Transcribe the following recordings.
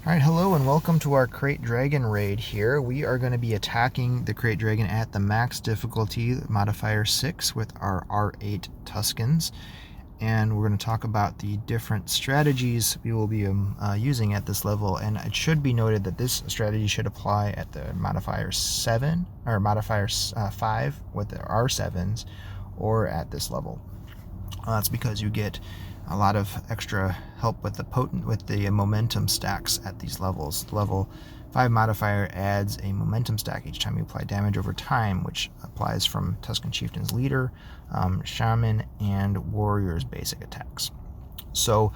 Alright, hello and welcome to our Krayt Dragon raid here. We are going to be attacking the Krayt Dragon at the max difficulty, modifier 6, with our R8 Tuskens. And we're going to talk about the different strategies we will be using at this level. And it should be noted that this strategy should apply at the modifier 7, or modifier 5 with the R7s, or at this level. That's because you get a lot of extra help with the momentum stacks at these levels. The level 5 modifier adds a momentum stack each time you apply damage over time, which applies from Tusken Chieftain's leader, shaman, and warrior's basic attacks. So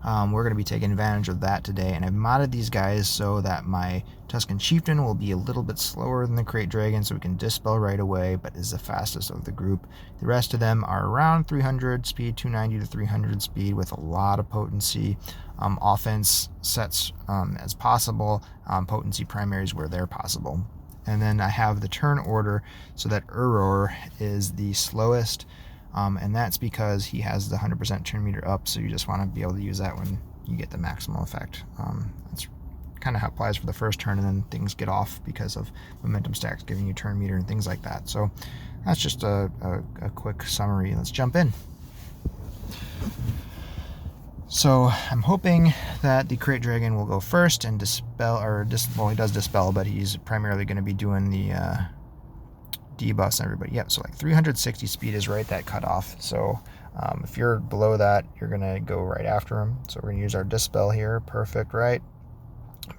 we're going to be taking advantage of that today, and I've modded these guys so that my Tusken Chieftain will be a little bit slower than the Krayt Dragon, so we can dispel right away, but is the fastest of the group. The rest of them are around 300 speed, 290 to 300 speed, with a lot of potency. Offense sets as possible, potency primaries where they're possible. And then I have the turn order so that Urrororor is the slowest, and that's because he has the 100% turn meter up, so you just want to be able to use that when you get the maximal effect. That's kind of how it applies for the first turn, and then things get off because of momentum stacks giving you turn meter and things like that. So that's just a quick summary. Let's jump in. So I'm hoping that the Krayt Dragon will go first and dispel, well, he does dispel, but he's primarily going to be doing the debuffs and everybody. Yep, so like 360 speed is right that cutoff. So if you're below that, you're going to go right after him. So we're going to use our dispel here. Perfect, right?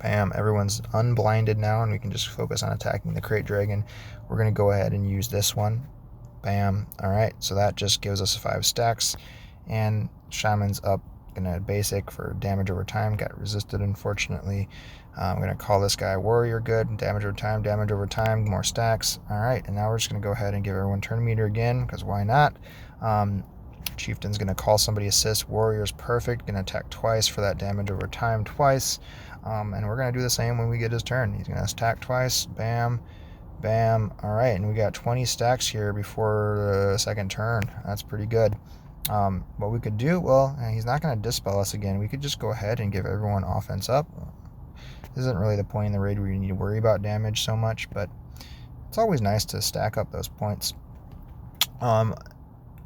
Bam, everyone's unblinded now, and we can just focus on attacking the Krayt Dragon. We're going to go ahead and use this one. Bam. All right, so that just gives us 5 stacks, and Shaman's up. Gonna basic for damage over time. Got resisted, unfortunately. I'm gonna call this guy warrior. Good. Damage over time, more stacks. All right, and now we're just gonna go ahead and give everyone turn meter again, because why not? Chieftain's gonna call somebody assist. Warrior's perfect. Gonna attack twice for that damage over time twice. And we're gonna do the same when we get his turn. He's gonna attack twice. Bam, bam. All right, and we got 20 stacks here before the second turn. That's pretty good. What we could do, well, he's not going to dispel us again. We could just go ahead and give everyone offense up. This isn't really the point in the raid where you need to worry about damage so much, but it's always nice to stack up those points. And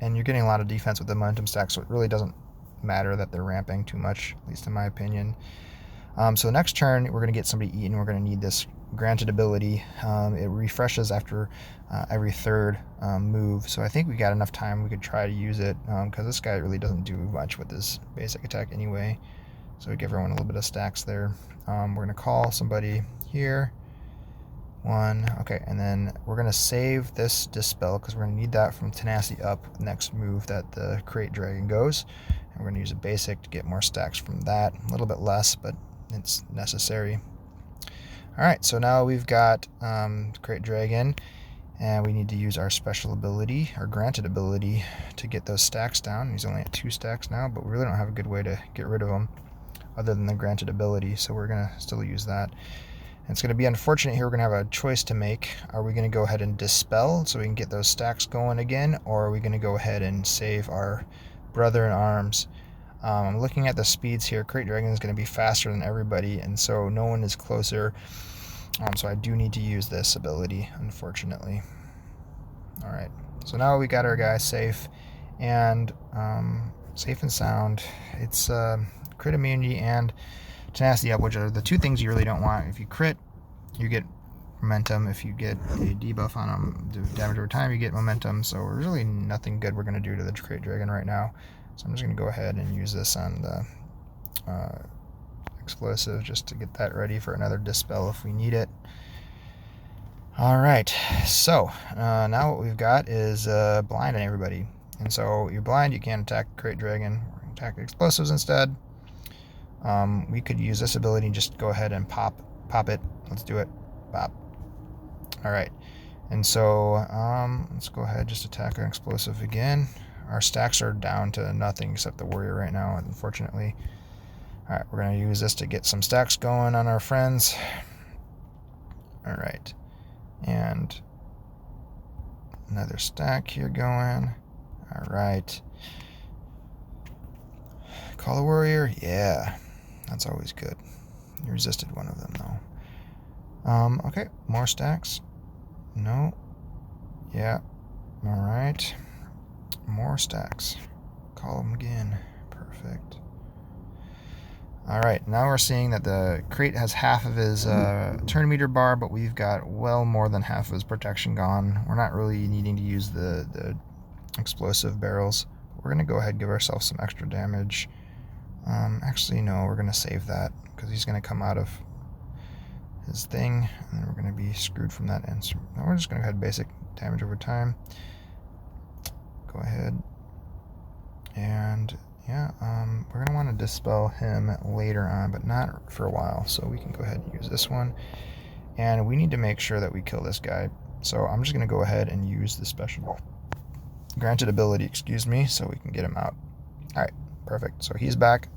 you're getting a lot of defense with the momentum stack, so it really doesn't matter that they're ramping too much, at least in my opinion. So next turn, we're going to get somebody eaten. We're going to need this granted ability. It refreshes after every third move, so I think we got enough time we could try to use it, because this guy really doesn't do much with his basic attack anyway, so we give everyone a little bit of stacks there. We're going to call somebody here. One, okay, and then we're going to save this dispel because we're going to need that from tenacity up next move that the Krayt Dragon goes, and we're going to use a basic to get more stacks from that. A little bit less, but it's necessary. Alright, so now we've got Krayt Dragon, and we need to use our special ability, our granted ability, to get those stacks down. He's only at 2 stacks now, but we really don't have a good way to get rid of him other than the granted ability, so we're going to still use that. And it's going to be unfortunate here. We're going to have a choice to make. Are we going to go ahead and dispel so we can get those stacks going again, or are we going to go ahead and save our brother in arms? I'm looking at the speeds here. Krayt Dragon is going to be faster than everybody, and so no one is closer. So I do need to use this ability, unfortunately. All right, so now we got our guy safe and safe and sound. It's crit immunity and tenacity up, which are the 2 things you really don't want. If you crit, you get momentum. If you get a debuff on them, do damage over time, you get momentum. So really nothing good we're going to do to the Krayt Dragon right now. So I'm just going to go ahead and use this on the explosive just to get that ready for another dispel if we need it. Alright, so now what we've got is blind on everybody. And so you're blind, you can't attack Krayt Dragon. We're going to attack explosives instead. We could use this ability and just go ahead and pop it. Let's do it. Pop. Alright, and so let's go ahead and just attack an explosive again. Our stacks are down to nothing except the warrior right now, unfortunately. Alright, we're going to use this to get some stacks going on our friends. Alright, and another stack here going. Alright. Call the warrior? Yeah, that's always good. He resisted one of them, though. Okay, more stacks. No. Yeah. All right. More stacks. Call them again. Perfect. All right, now we're seeing that the Krayt has half of his turn meter bar, but we've got well more than half of his protection gone. We're not really needing to use the explosive barrels. We're going to go ahead and give ourselves some extra damage. Actually, no, we're going to save that because he's going to come out of his thing, and then we're going to be screwed from that end. So now we're just going to go ahead and basic damage over time. Go ahead and... yeah, we're going to want to dispel him later on, but not for a while. So we can go ahead and use this one. And we need to make sure that we kill this guy. So I'm just going to go ahead and use the special granted ability, excuse me, so we can get him out. All right, perfect. So he's back.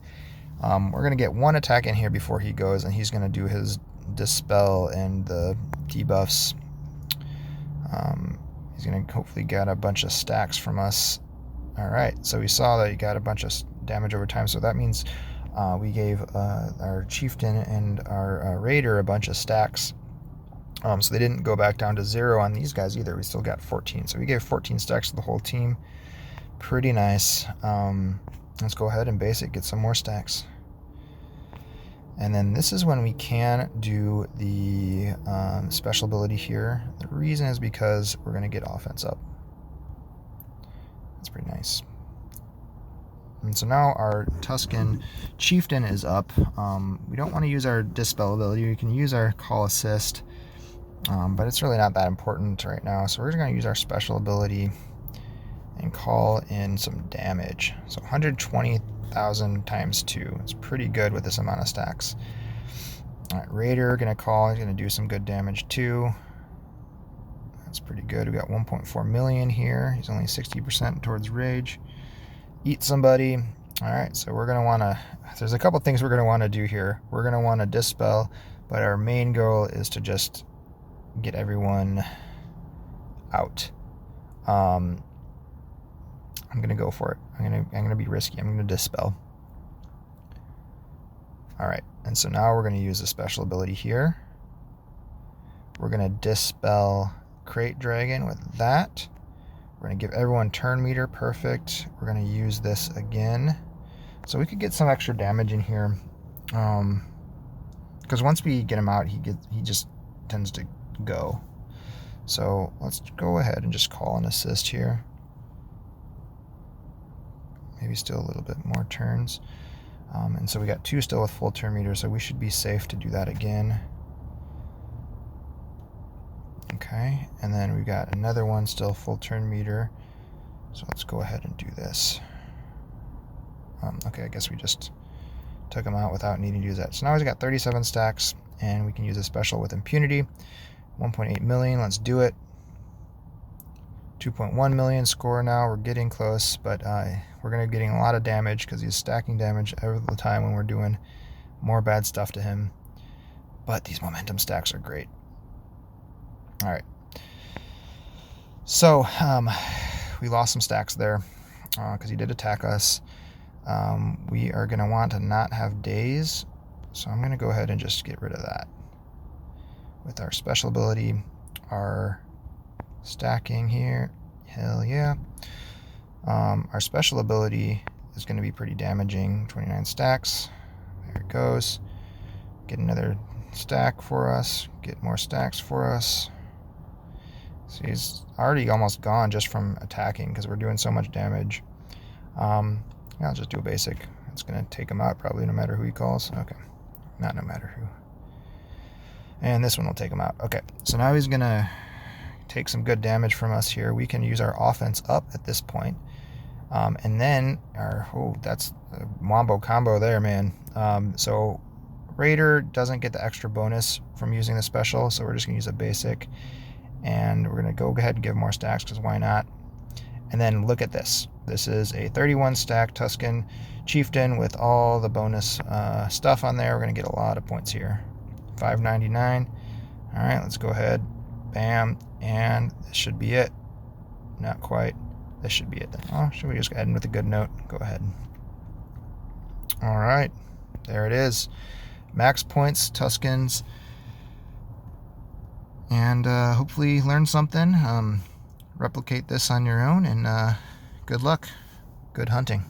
We're going to get one attack in here before he goes, and he's going to do his dispel and the debuffs. He's going to hopefully get a bunch of stacks from us. All right, so we saw that he got a bunch of damage over time, so that means we gave our Chieftain and our Raider a bunch of stacks. So they didn't go back down to 0 on these guys either. We still got 14, so we gave 14 stacks to the whole team. Pretty nice. Let's go ahead and basic, get some more stacks. And then this is when we can do the special ability here. The reason is because we're going to get offense up. That's pretty nice. And so now our Tusken Chieftain is up. We don't want to use our dispel ability. We can use our call assist, but it's really not that important right now. So we're just going to use our special ability and call in some damage. So 120,000 times 2. It's pretty good with this amount of stacks. All right, Raider going to call. He's going to do some good damage too. That's pretty good. We got 1.4 million here. He's only 60% towards rage. Eat somebody. All right, so we're going to want to... there's a couple things we're going to want to do here. We're going to want to dispel, but our main goal is to just get everyone out. I'm going to go for it. I'm going to be risky. I'm going to dispel. All right, and so now we're going to use a special ability here. We're going to dispel Krayt Dragon with that. We're going to give everyone turn meter. Perfect. We're going to use this again. So we could get some extra damage in here. Because once we get him out, he just tends to go. So let's go ahead and just call an assist here. Maybe still a little bit more turns. And so we got 2 still with full turn meter, so we should be safe to do that again. Okay, and then we got another one still full turn meter. So let's go ahead and do this. Okay, I guess we just took him out without needing to use that. So now he's got 37 stacks, and we can use a special with impunity. 1.8 million, let's do it. 2.1 million score now. We're getting close, but we're going to be getting a lot of damage because he's stacking damage every the time when we're doing more bad stuff to him. But these momentum stacks are great. All right. So we lost some stacks there because he did attack us. We are going to want to not have days, so I'm going to go ahead and just get rid of that. With our special ability, our stacking here, hell yeah. Our special ability is going to be pretty damaging. 29 stacks. There it goes. Get another stack for us. Get more stacks for us. So he's already almost gone just from attacking because we're doing so much damage. I'll just do a basic. It's going to take him out probably no matter who he calls. Okay. Not no matter who. And this one will take him out. Okay. So now he's going to take some good damage from us here. We can use our offense up at this point. And then that's a wombo combo there, man. So Raider doesn't get the extra bonus from using the special, so we're just going to use a basic. And we're going to go ahead and give more stacks because why not? And then look at this. This is a 31 stack Tusken Chieftain with all the bonus stuff on there. We're going to get a lot of points here. 599. All right, let's go ahead. Bam. And this should be it. Not quite. This should be it then. Oh, should we just end with a good note? Go ahead. All right. There it is. max points Tuskens, and hopefully learn something. Replicate this on your own, and good luck. Good hunting.